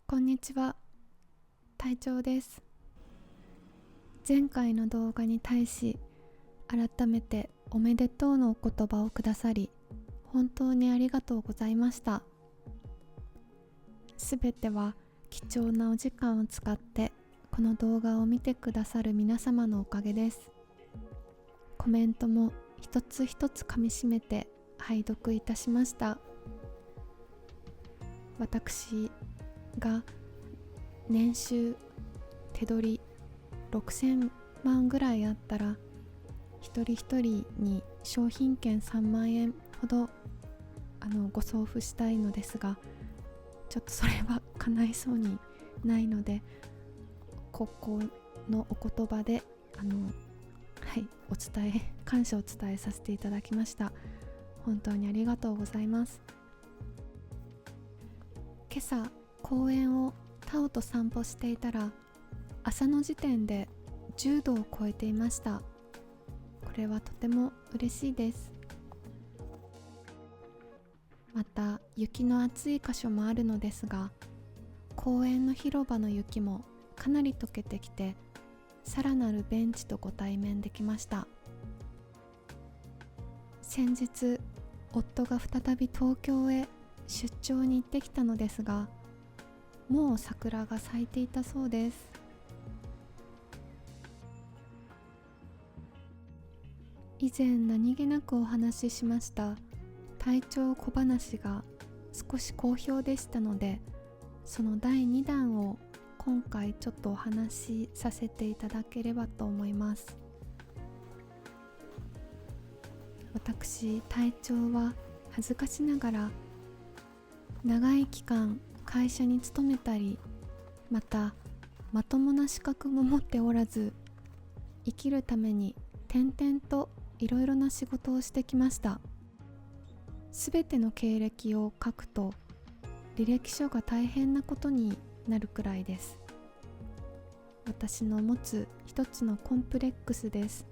こんにちは、隊長です。前回の動画に対し、改めておめでとうのお言葉をくださり、本当にありがとうございました。すべては貴重なお時間を使ってこの動画を見てくださる皆様のおかげです。コメントも一つ一つ噛み締めて拝読いたしました。私が年収手取り6000万ぐらいあったら、一人一人に商品券3万円ほどご送付したいのですが、ちょっとそれは叶いそうにないので、ここのお言葉で感謝を伝えさせていただきました。本当にありがとうございます。今朝公園をタオと散歩していたら、朝の時点で10度を超えていました。これはとても嬉しいです。また雪の厚い箇所もあるのですが、公園の広場の雪もかなり溶けてきて、さらなるベンチとご対面できました。先日夫が再び東京へ出張に行ってきたのですが、もう桜が咲いていたそうです。以前何気なくお話ししました体調小話が少し好評でしたので、その第2弾を今回ちょっとお話しさせていただければと思います。私、隊長は恥ずかしながら長い期間会社に勤めたり、またまともな資格も持っておらず、生きるために転々といろいろな仕事をしてきました。すべての経歴を書くと履歴書が大変なことになるくらいです。私の持つ一つのコンプレックスです。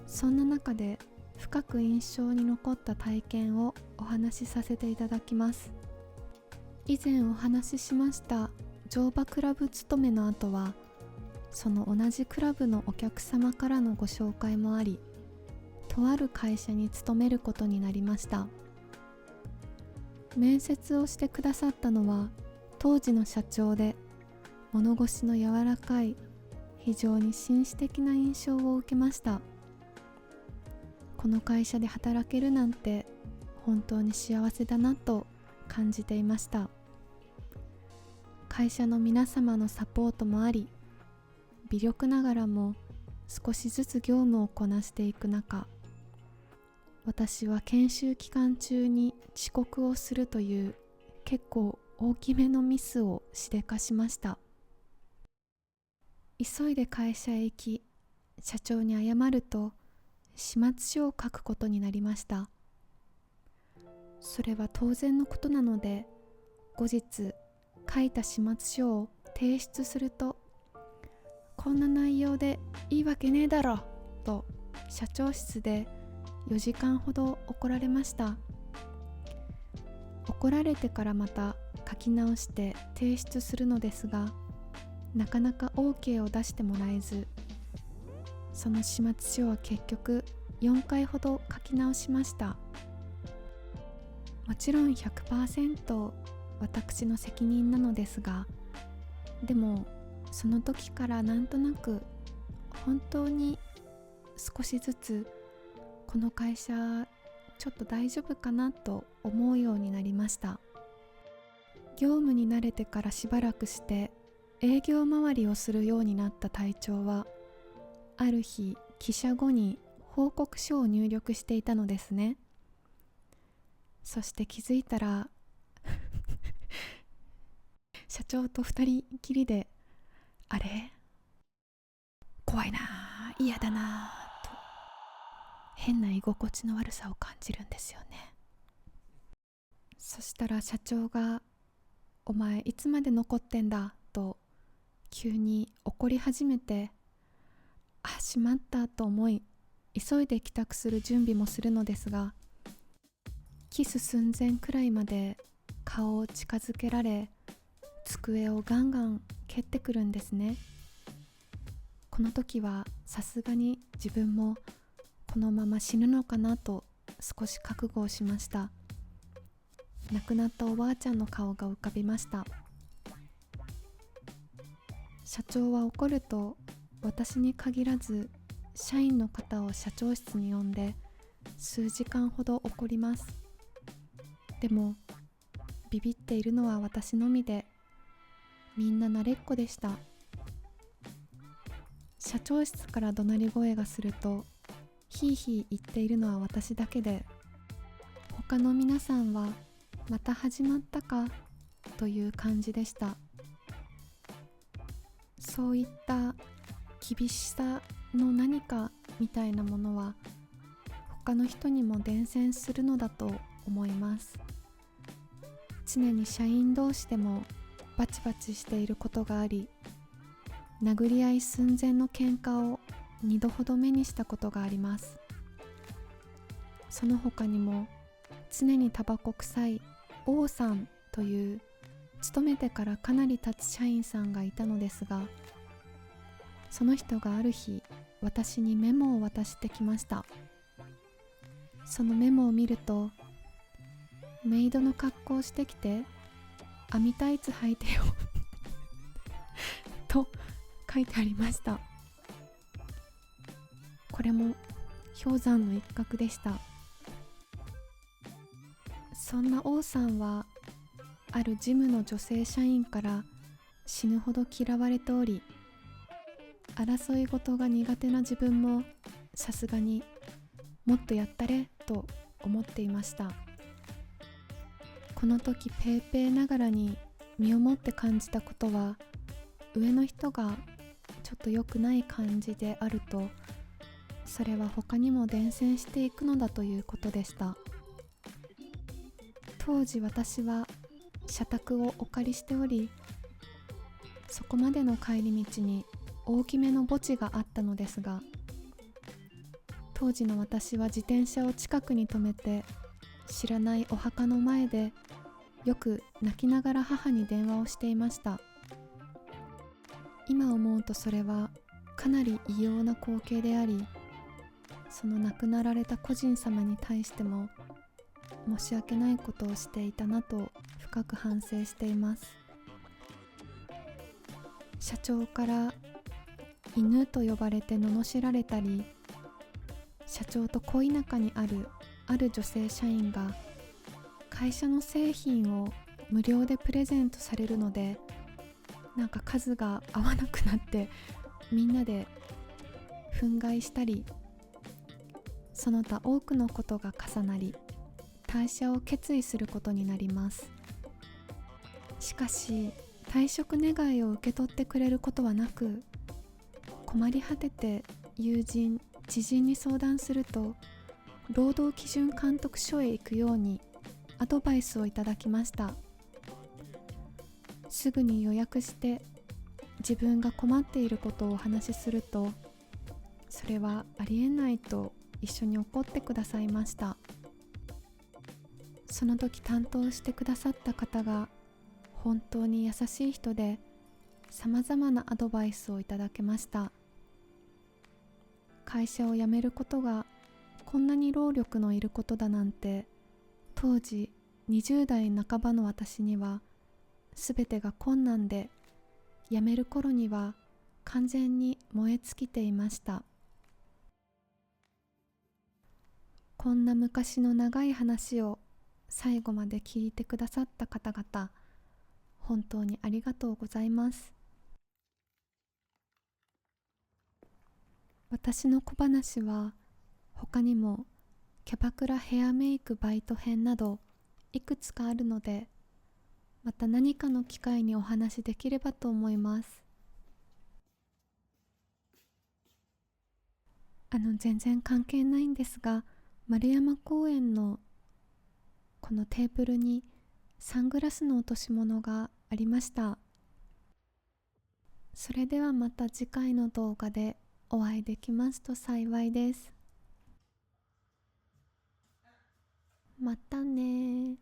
そんな中で深く印象に残った体験をお話しさせていただきます。以前お話ししました乗馬クラブ勤めの後は、その同じクラブのお客様からのご紹介もあり、とある会社に勤めることになりました。面接をしてくださったのは当時の社長で、物腰の柔らかい非常に紳士的な印象を受けました。この会社で働けるなんて本当に幸せだなと感じていました。会社の皆様のサポートもあり、微力ながらも少しずつ業務をこなしていく中、私は研修期間中に遅刻をするという結構大きめのミスをしでかしました。急いで会社へ行き、社長に謝ると始末書を書くことになりました。それは当然のことなので、後日書いた始末書を提出すると、こんな内容でいいわけねえだろと社長室で4時間ほど怒られました。怒られてからまた書き直して提出するのですが、なかなか OK を出してもらえず、その始末書は結局4回ほど書き直しました。もちろん 100% 私の責任なのですが、でもその時からなんとなく本当に少しずつこの会社ちょっと大丈夫かなと思うようになりました。業務に慣れてからしばらくして営業回りをするようになった隊長は、ある日帰社後に報告書を入力していたのですね。そして気づいたら社長と二人きりで、あれ怖いな、嫌だなと変な居心地の悪さを感じるんですよね。そしたら社長が、お前いつまで残ってんだと急に怒り始めて、しまったと思い、急いで帰宅する準備もするのですが、キス寸前くらいまで顔を近づけられ、机をガンガン蹴ってくるんですね。この時はさすがに自分もこのまま死ぬのかなと少し覚悟をしました。亡くなったおばあちゃんの顔が浮かびました。社長は怒ると私に限らず社員の方を社長室に呼んで数時間ほど怒ります。でもビビっているのは私のみで、みんな慣れっこでした。社長室から怒鳴り声がするとヒーヒー言っているのは私だけで、他の皆さんはまた始まったかという感じでした。そういった厳しさの何かみたいなものは他の人にも伝染するのだと思います。常に社員同士でもバチバチしていることがあり、殴り合い寸前の喧嘩を2度ほど目にしたことがあります。その他にも常にタバコ臭い王さんという勤めてからかなり経つ社員さんがいたのですが、その人がある日私にメモを渡してきました。そのメモを見ると、メイドの格好をしてきて網タイツ履いてよと書いてありました。これも氷山の一角でした。そんな王さんはあるジムの女性社員から死ぬほど嫌われており、争い事が苦手な自分もさすがにもっとやったれと思っていました。この時ペーペーながらに身をもって感じたことは、上の人がちょっと良くない感じであると、それは他にも伝染していくのだということでした。当時私は社宅をお借りしており、そこまでの帰り道に大きめの墓地があったのですが、当時の私は自転車を近くに止めて、知らないお墓の前でよく泣きながら母に電話をしていました。今思うとそれはかなり異様な光景であり、その亡くなられた個人様に対しても申し訳ないことをしていたなと深く反省しています。社長から犬と呼ばれて罵られたり、社長と恋仲にある女性社員が会社の製品を無料でプレゼントされるので、なんか数が合わなくなってみんなで憤慨したり、その他多くのことが重なり退社を決意することになります。しかし退職願いを受け取ってくれることはなく、困り果てて友人知人に相談すると、労働基準監督署へ行くようにアドバイスをいただきました。すぐに予約して自分が困っていることをお話しすると、それはありえないと一緒に怒ってくださいました。その時担当してくださった方が本当に優しい人で、さまざまなアドバイスをいただけました。会社を辞めることがこんなに労力のいることだなんて、当時20代半ばの私には全てが困難で、辞める頃には完全に燃え尽きていました。こんな昔の長い話を最後まで聞いてくださった方々、本当にありがとうございます。私の小話は他にもキャバクラヘアメイクバイト編などいくつかあるので、また何かの機会にお話できればと思います。全然関係ないんですが、丸山公園のこのテーブルにサングラスの落とし物がありました。それではまた次回の動画でお会いできますと幸いです。またね。